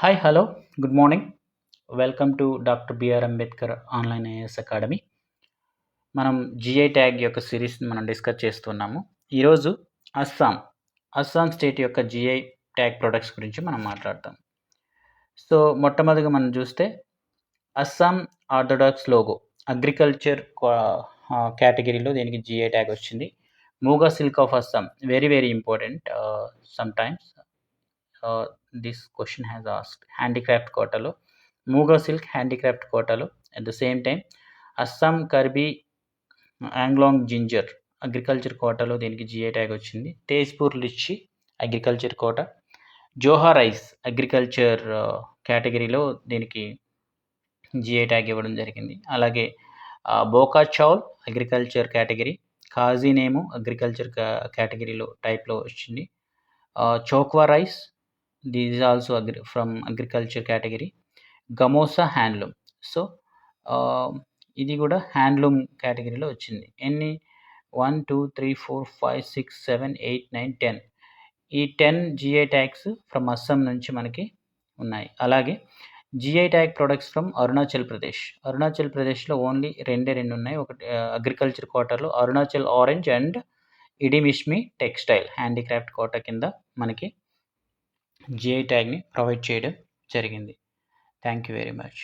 Hi hello good morning welcome to doctor BR Ambedkar online IAS academy. మనం GI tag యొక్క సిరీస్ని మనం discuss చేస్తున్నాము. ఈరోజు అస్సాం స్టేట్ యొక్క జిఐ ట్యాగ్ ప్రొడక్ట్స్ గురించి మనం మాట్లాడతాం. సో మొట్టమొదటిగా మనం చూస్తే అస్సాం ఆర్థోడాక్స్ లోగో అగ్రికల్చర్ కేటగిరీలో దీనికి జిఐ ట్యాగ్ వచ్చింది. Muga silk of Assam very very important sometimes. This question has asked handicraft కోటాలో మూగా సిల్క్ హ్యాండీక్రాఫ్ట్ కోటాలో at the same time Assam Karbi Anglong ginger agriculture కోటాలో దీనికి జిఐ ట్యాగ్ వచ్చింది. Tezpur litchi agriculture quota, Joha rice agriculture కేటగిరీలో దీనికి జిఐ ట్యాగ్ ఇవ్వడం జరిగింది. అలాగే Boka Chaul agriculture category, Kaji Nemu agriculture కేటగిరీలో టైప్లో వచ్చింది. Chokuwa rice this is also from agriculture category. Gamosa handloom, so ఇది కూడా హ్యాండ్లూమ్ కేటగిరీలో వచ్చింది. ఎన్ని 1 2 3 4 5 6 7 8 9 10 ఈ 10 జిఐ ట్యాగ్స్ ఫ్రమ్ అస్సాం నుంచి మనకి ఉన్నాయి. అలాగే GI tag products from Arunachal ప్రదేశ్లో ఓన్లీ రెండు ఉన్నాయి. ఒకటి అగ్రికల్చర్ కోటాలో Arunachal orange and Idu Mishmi textile handicraft quota కింద మనకి జిఐ ట్యాగ్ని ప్రొవైడ్ చేయడం జరిగింది. Thank you very much.